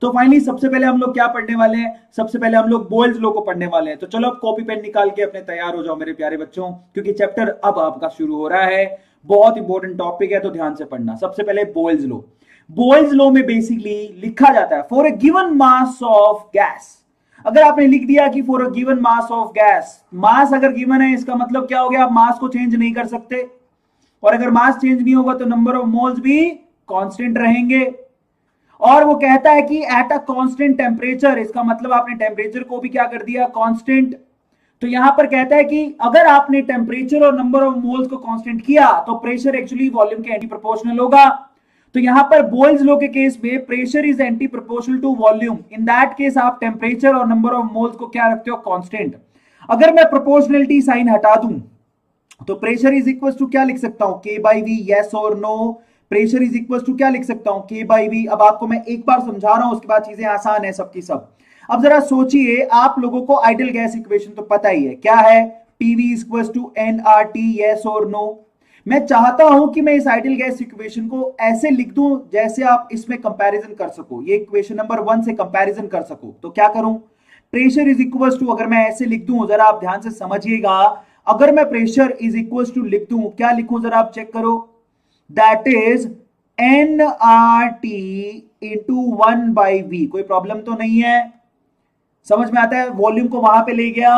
तो फाइनली सबसे पहले हम लोग क्या पढ़ने वाले हैं, सबसे पहले हम लोग बोयल्स लॉ को पढ़ने वाले हैं। तो चलो अब कॉपी पेन निकाल के अपने तैयार हो जाओ मेरे प्यारे बच्चों, क्योंकि चैप्टर अब आपका शुरू हो रहा है। बहुत इंपॉर्टेंट टॉपिक है, तो ध्यान से पढ़ना। सबसे पहले बोयल्स लॉ। बोयल्स लॉ में बेसिकली लिखा जाता है for a given mass of gas. अगर आपने लिख दिया कि for a given mass of gas, mass अगर गिवन है इसका मतलब क्या हो गया, आप मास को चेंज नहीं कर सकते, और अगर मास चेंज नहीं होगा तो नंबर ऑफ मोल्स भी कांस्टेंट रहेंगे। और वो कहता है कि एट अ कांस्टेंट टेम्परेचर, इसका मतलब आपने टेम्परेचर को भी क्या कर दिया, कांस्टेंट। तो यहां पर कहता है कि अगर आपने टेम्परेचर और नंबर ऑफ मोल्स को कांस्टेंट किया तो प्रेशर एक्चुअली वॉल्यूम के एंटी प्रोपोर्शनल होगा। तो यहां पर बोयल्स लॉ के केस में pressure is anti proportional to volume. In that case आप टेम्परेचर और नंबर ऑफ मोल्स को क्या रखते हो, कांस्टेंट। अगर मैं प्रोपोर्शनलिटी साइन हटा दूं तो प्रेशर इज इक्वल टू क्या लिख सकता हूं, के बाई वी, यस और no. Pressure is equal to क्या लिख सकता हूं, के बाई वी। अब आपको मैं एक बार समझा रहा हूं, उसके बाद चीजें आसान है सबकी सब। अब जरा सोचिए, आप लोगों को आइडियल गैस इक्वेशन तो पता ही है, क्या है, PV is equal to N R T, yes और नो। मैं चाहता हूं कि मैं इस आइडियल गैस इक्वेशन को ऐसे लिख दूं जैसे आप इसमें कंपैरिजन कर सको, ये इक्वेशन नंबर 1 से कंपैरिजन कर सको। तो क्या करूं, प्रेशर इज इक्वल टू, अगर मैं ऐसे लिख दूं, जरा आप ध्यान से समझिएगा, अगर मैं प्रेशर इज इक्वल टू लिख दूं, क्या लिखूं जरा आप चेक करो, that is N R T into 1 by V. कोई प्रॉब्लम तो नहीं है, समझ में आता है, वॉल्यूम को वहां पे ले गया।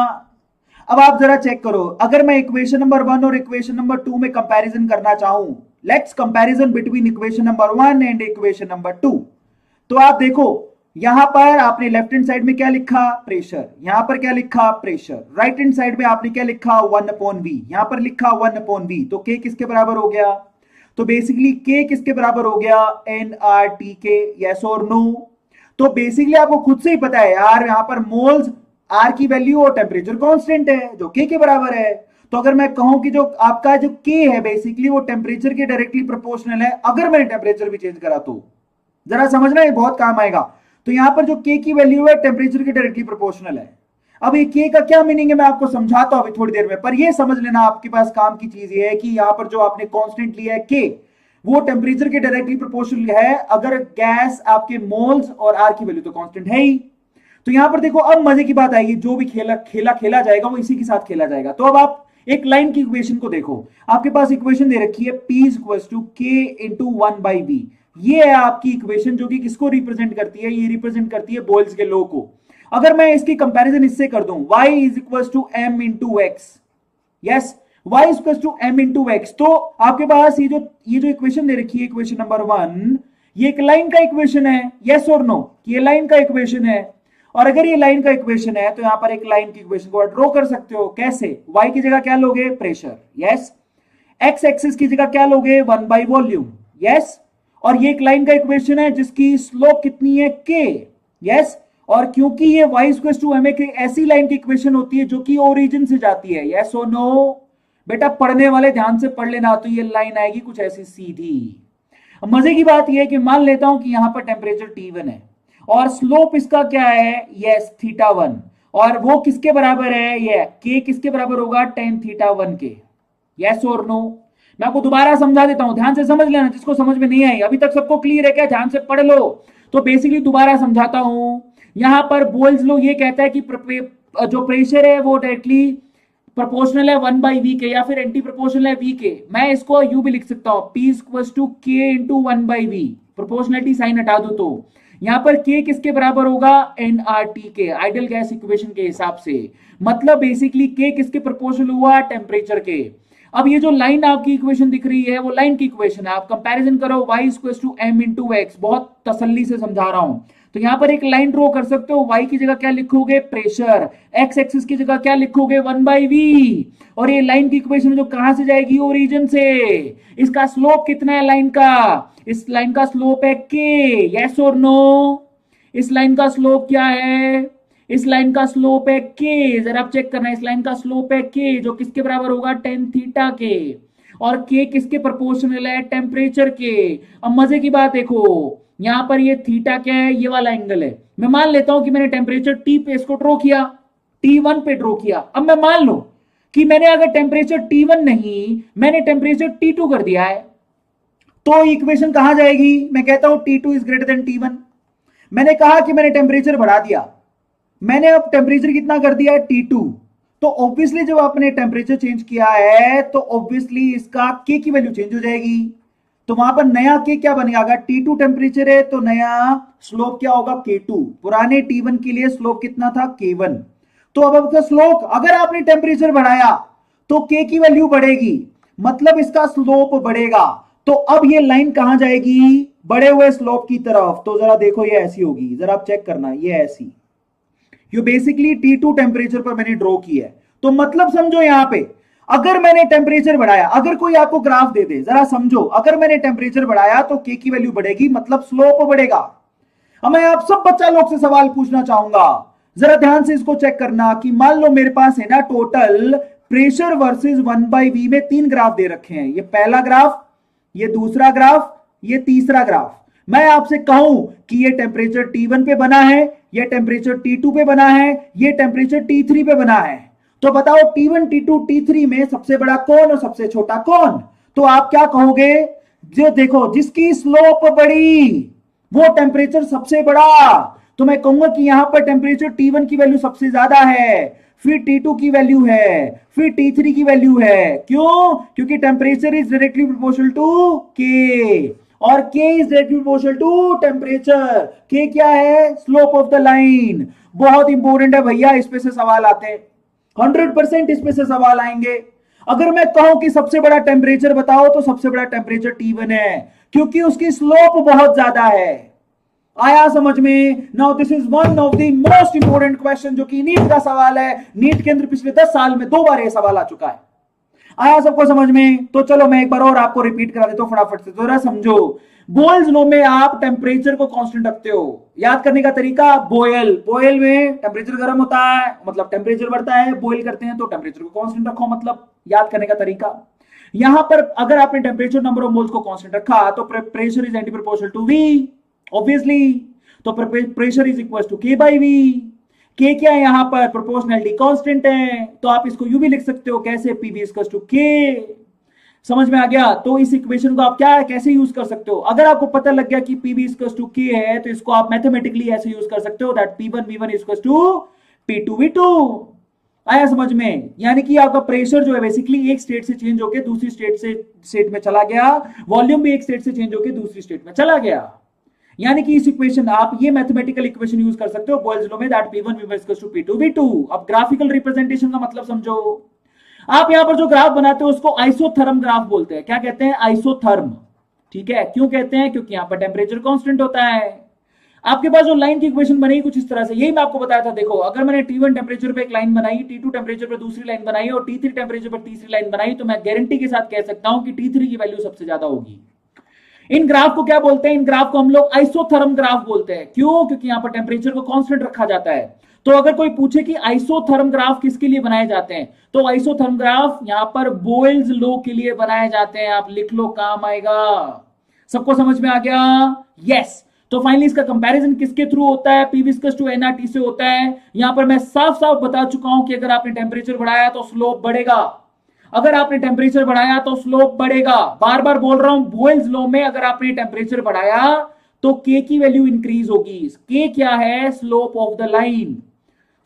अब आप जरा चेक करो, अगर मैं इक्वेशन नंबर 1 और इक्वेशन नंबर 2 में कंपैरिजन करना चाहूं, let's comparison between equation number 1 and equation number 2। तो आप देखो, यहां पर आपने लेफ्ट हैंड साइड में क्या लिखा, प्रेशर, यहां पर क्या लिखा, प्रेशर। राइट हैंड साइड में आपने क्या लिखा, 1 अपॉन वी, यहां पर लिखा 1 अपॉन वी। तो के किसके बराबर हो गया, तो बेसिकली के किसके बराबर हो गया, एन आर टी के, यस और नो। तो बेसिकली आपको खुद से ही पता है यार, यहां पर मोल्स, आर की वैल्यू और टेम्परेचर कांस्टेंट है जो के बराबर है। तो अगर मैं कहूं कि जो आपका जो के है बेसिकली वो टेम्परेचर के डायरेक्टली प्रोपोर्शनल है, अगर मैंने टेम्परेचर भी चेंज करा तो जरा समझना, ये बहुत काम आएगा। तो यहां पर जो के की वैल्यू है टेम्परेचर के डायरेक्टली प्रोपोर्शनल है। अब ये के का क्या मीनिंग है मैं आपको समझाता हूं अभी थोड़ी देर में, पर ये समझ लेना आपके पास काम की चीज ये है कि यहां पर जो आपने कांस्टेंट लिया है के, वो टेम्परेचर के डायरेक्टली प्रोपोर्शनल है, अगर गैस आपके मोल्स और आर की वैल्यू तो कांस्टेंट है ही। तो यहां पर देखो, अब मजे की बात आएगी, जो भी खेला जाएगा वो इसी के साथ खेला जाएगा। तो अब आप एक लाइन की इक्वेशन को देखो, आपके पास इक्वेशन दे रखी है P equal to K into 1 by we. ये है आपकी इक्वेशन जो कि किसको रिप्रेजेंट करती है, ये रिप्रेजेंट करती है बोयल्स के लॉ को। अगर मैं इसकी कंपैरिजन इससे कर दूं, y is equal to m into X, yes, y is equal to m into X. तो आपके पास ये जो इक्वेशन दे रखी है, इक्वेशन नंबर 1, ये एक लाइन का इक्वेशन है, यस और नो, ये लाइन का इक्वेशन है। और अगर ये लाइन का इक्वेशन है तो यहां पर एक लाइन की इक्वेशन को ड्रॉ कर सकते हो, कैसे, y की जगह क्या लोगे, प्रेशर, यस, x एक्सिस की जगह क्या लोगे, 1 बाई वॉल्यूम, यस। और ये एक लाइन का इक्वेशन है जिसकी स्लोप कितनी है, k, यस। और क्योंकि ये y इक्वल टू m एक ऐसी लाइन की इक्वेशन होती है जो कि ओरिजिन से जाती है, यस और नो। बेटा पढ़ने वाले ध्यान से पढ़ लेना, तो ये लाइन आएगी कुछ ऐसी सीधी। मजे की बात यह है कि मान लेता हूं कि यहां पर टेम्परेचर T1 है और स्लोप इसका क्या है, यस, θ1, और वो किसके बराबर है, ये के किसके बराबर होगा, tan θ1 के, यस और नो। मैं आपको दोबारा समझा देता हूं, ध्यान से समझ लेना, जिसको समझ में नहीं आई अभी तक सबको क्लियर है क्या, ध्यान से पढ़ लो। तो बेसिकली दोबारा समझाता हूं, यहां पर बोयल्स लॉ ये कहता है कि जो प्रेशर है वो डायरेक्टली प्रोपोर्शनल है 1 बाई वी के, या फिर एंटी प्रोपोर्शनल है वी के। मैं इसको यू भी लिख सकता हूं, P equal to K into 1 by V, proportionality sign हटा दो तो यहां पर के किसके बराबर होगा, एन आर टी के, आइडियल गैस इक्वेशन के हिसाब से। मतलब बेसिकली के किसके प्रोपोर्शनल हुआ, टेम्परेचर के। अब ये जो लाइन आपकी इक्वेशन दिख रही है वो लाइन की इक्वेशन है, आप कंपैरिजन करो, y equal to m into X, बहुत तसल्ली से समझा रहा हूं। तो यहां पर एक लाइन ड्रॉ कर सकते हो, y की जगह क्या लिखोगे, प्रेशर, x एक्सिस की जगह क्या लिखोगे, 1 बाई वी। और ये लाइन की इक्वेशन जो कहां से जाएगी, ओरिजिन से। इसका स्लोप कितना है लाइन का, इस लाइन का स्लोप है k, यस और नो। इस लाइन का स्लोप क्या है, इस लाइन का स्लोप है k, जरा आप चेक करना, इस लाइन का स्लोप है k जो किसके बराबर होगा, tan थीटा के। और k किसके प्रोपोर्शनल है, टेम्परेचर के। अब मजे की बात देखो, यहां पर ये थीटा क्या है, ये वाला एंगल है। मैं मान लेता हूं कि मैंने टेम्परेचर T पे इसको ड्रॉ किया, T1 पे ड्रॉ किया। अब मैं मान लो कि मैंने अगर टेम्परेचर T1 नहीं, मैंने टेम्परेचर T2 कर दिया है, तो इक्वेशन कहां जाएगी, मैं कहता हूं T2 is greater than T1। मैंने कहा कि मैंने टेम्परेचर बढ़ा दिया, मैंने अब टेम्परेचर कितना कर दिया है T2, तो ऑब्वियसली जब आपने टेम्परेचर चेंज किया है तो ऑब्वियसली इसका के की वैल्यू चेंज हो जाएगी, तो वहां पर नया के क्या बनेगा, T2 टेम्परेचर है तो नया स्लोप क्या होगा K2, पुराने T1 के लिए स्लोप कितना था K1, तो अब आपका स्लोप अगर आपने टेम्परेचर बढ़ाया तो के की वैल्यू बढ़ेगी, मतलब इसका स्लोप बढ़ेगा, तो अब ये लाइन कहां जाएगी, बढ़े हुए स्लोप की तरफ, तो जरा देखो ये ऐसी होगी, जरा आप चेक करना, ये ऐसी, ये बेसिकली T2 टेम्परेचर पर मैंने ड्रॉ किया है, तो मतलब समझो यहां पे अगर मैंने टेम्परेचर बढ़ाया, अगर कोई आपको ग्राफ दे दे जरा समझो, अगर मैंने टेम्परेचर बढ़ाया तो के की वैल्यू बढ़ेगी, मतलब स्लोप बढ़ेगा। अब मैं आप सब बच्चा लोग से सवाल पूछना चाहूंगा, जरा ध्यान से इसको चेक करना कि मान लो मेरे पास है ना टोटल प्रेशर वर्सेस 1/v में 3 ग्राफ दे रखे हैं, ये पहला ग्राफ, ये दूसरा ग्राफ, ये तीसरा ग्राफ। मैं आपसे कहूं कि ये टेम्परेचर T1 पे बना है, ये टेम्परेचर T2 पे बना है, ये टेम्परेचर T3 पे बना है, तो बताओ T1 T2 T3 में सबसे बड़ा कौन और सबसे छोटा कौन, तो आप क्या कहोगे, जो देखो जिसकी स्लोप बड़ी वो टेम्परेचर सबसे बड़ा, तो मैं कहूंगा कि यहां पर टेम्परेचर T1 की वैल्यू सबसे ज्यादा है, फिर T2 की वैल्यू है, फिर T3 की वैल्यू है, क्यों, क्योंकि temperature is directly proportional to K, और K is directly proportional to temperature, K क्या है, स्लोप ऑफ द लाइन। बहुत इंपॉर्टेंट है भैया, इस पे से सवाल आते हैं, 100% इसमें से सवाल आएंगे। अगर मैं कहूं कि सबसे बड़ा टेम्परेचर बताओ तो सबसे बड़ा टेम्परेचर T1 है, क्योंकि उसकी स्लोप बहुत ज्यादा है। आया समझ में? Now this is one of the most important question, जो कि नीट का सवाल है, नीट के अंदर पिछले 10 साल में 2 बार यह सवाल आ चुका है। आया सबको समझ में? तो चलो मैं एक बार और आपको रिपीट करा देता हूं फटाफट से, जरा समझो। बोयल्स लॉ में आप टेम्परेचर को कांस्टेंट रखते हो, याद करने का तरीका, बॉयल में टेम्परेचर गर्म होता है, मतलब टेम्परेचर बढ़ता है, बॉयल करते हैं तो टेम्परेचर को कांस्टेंट रखो, मतलब याद करने का तरीका। यहां पर अगर आपने टेम्परेचर नंबर ऑफ मोल्स को कांस्टेंट रखा तो pressure is anti proportional to V, obviously, तो pressure is equal to K by V। K क्या है यहां पर, प्रोपोर्शनलिटी कांस्टेंट है, तो आप इसको यू भी लिख सकते हो, कैसे, P भी इक्वल टू K। समझ में आ गया? तो इस इक्वेशन को आप क्या कैसे यूज कर सकते हो, अगर आपको पता लग गया कि P भी इक्वल टू K है तो इसको आप मैथमेटिकली ऐसे यूज कर सकते हो, that P1 V1 equal to P2 V2। आया समझ में? यानी कि आपका प्रेशर जो है बेसिकली एक स्टेट से चेंज होकर दूसरी स्टेट में चला गया, वॉल्यूम भी एक स्टेट से चेंज होकर दूसरी स्टेट में चला गया। यानी कि इस इक्वेशन, आप ये मैथमेटिकल इक्वेशन यूज कर सकते हो बॉयल्स लॉ में, that P1 V1 equal to P2 V2। अब ग्राफिकल रिप्रेजेंटेशन का मतलब समझो, आप यहां पर जो ग्राफ बनाते हो उसको आइसोथर्म ग्राफ बोलते हैं। क्या कहते हैं? आइसोथर्म। ठीक है, क्यों कहते हैं? क्योंकि यहां पर टेम्परेचर कांस्टेंट होता है। आपके पास जो लाइन की इक्वेशन बनेगी कुछ इस तरह से, यही मैं आपको बताया था। देखो, अगर मैंने T1 टेम्परेचर पे एक लाइन बनाई, T2 टेम्परेचर पे दूसरी लाइन बनाई और T3 टेम्परेचर पर तीसरी लाइन बनाई, तो मैं गारंटी के साथ कह सकता हूं कि T3 की वैल्यू सबसे ज्यादा होगी। इन ग्राफ को क्या बोलते हैं? इन ग्राफ को हम लोग आइसोथर्म ग्राफ बोलते हैं। क्यों? क्योंकि यहां पर टेम्परेचर को कांस्टेंट रखा जाता है। तो अगर कोई पूछे कि आइसोथर्म ग्राफ किसके लिए बनाए जाते हैं, तो आइसोथर्म ग्राफ यहां पर बॉयल्स लॉ के लिए बनाए जाते हैं। आप लिख लो, काम आएगा। सबको समझ में आ गया? यस। तो फाइनली इसका कंपैरिजन किसके थ्रू होता है? P विस्कस टू nRT से होता है। यहां पर मैं साफ साफ बता चुका हूं कि अगर आपने टेम्परेचर बढ़ाया तो स्लोप बढ़ेगा, अगर आपने टेम्परेचर बढ़ाया तो स्लोप बढ़ेगा। बार बार बोल रहा हूं, बॉयल्स लॉ में अगर आपने टेम्परेचर बढ़ाया तो K की वैल्यू इंक्रीज होगी। K क्या है? Slope of the line.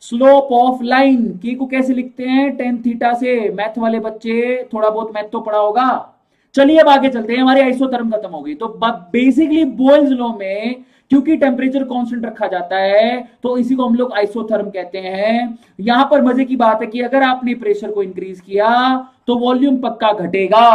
Slope of line K को कैसे लिखते हैं? tan थीटा से। मैथ वाले बच्चे, थोड़ा बहुत मैथ तो पढ़ा होगा। चलिए अब आगे चलते हैं, हमारी आइसोथर्म खत्म हो गई। तो बेसिकली बॉयल्स लॉ में क्योंकि टेम्परेचर कांस्टेंट रखा जाता है तो इसी को हम लोग आइसोथर्म कहते हैं। यहां पर मजे की बात है कि अगर आपने प्रेशर को इंक्रीज किया तो वॉल्यूम पक्का घटेगा,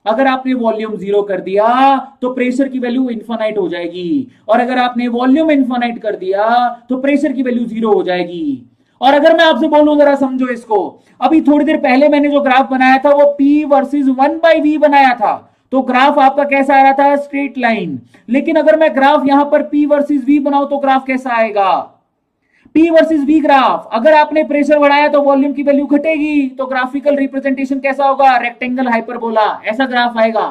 अगर आपने वॉल्यूम 0 कर दिया तो प्रेशर की वैल्यू इन्फिनाइट हो जाएगी, और अगर आपने वॉल्यूम इन्फिनाइट कर दिया तो प्रेशर की वैल्यू 0 हो जाएगी। और अगर मैं आपसे बोलूं, जरा समझो इसको, अभी थोड़ी देर पहले मैंने जो ग्राफ बनाया था वो P वर्सेस 1/V बनाया था, तो ग्राफ आपका कैसा आ रहा था? Straight line. लेकिन अगर मैं ग्राफ यहां पर P वर्सेस V बनाऊं तो ग्राफ कैसा आएगा? P वर्सेस V ग्राफ, अगर आपने प्रेशर बढ़ाया तो वॉल्यूम की वैल्यू घटेगी, तो ग्राफिकल रिप्रेजेंटेशन कैसा होगा? रेक्टेंगल हाइपरबोला, ऐसा ग्राफ आएगा।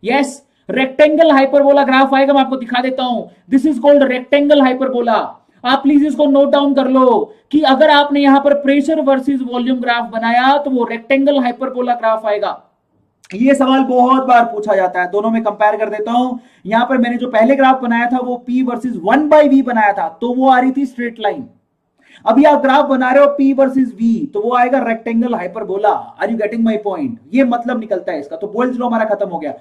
यस, रेक्टेंगल हाइपरबोला ग्राफ आएगा। मैं आपको दिखा देता हूं, this is called rectangle hyperbola. आप प्लीज इसको नोट डाउन कर लो कि अगर आपने यहां पर प्रेशर वर्सेस वॉल्यूम ग्राफ बनाया तो वो रेक्टेंगल हाइपरबोला ग्राफ आएगा। ये सवाल बहुत बार पूछा जाता है, दोनों में कंपेयर कर देता हूं। यहां पर मैंने जो पहले ग्राफ बनाया था वो P वर्सेस 1/V बनाया था, तो वो आ रही थी स्ट्रेट लाइन। अभी आप ग्राफ बना रहे हो P वर्सेस V, तो वो आएगा rectangle hyperbola. Are you getting my point? ये मतलब निकलता है इसका। तो बोल्स लॉ हमारा खत्म हो गया।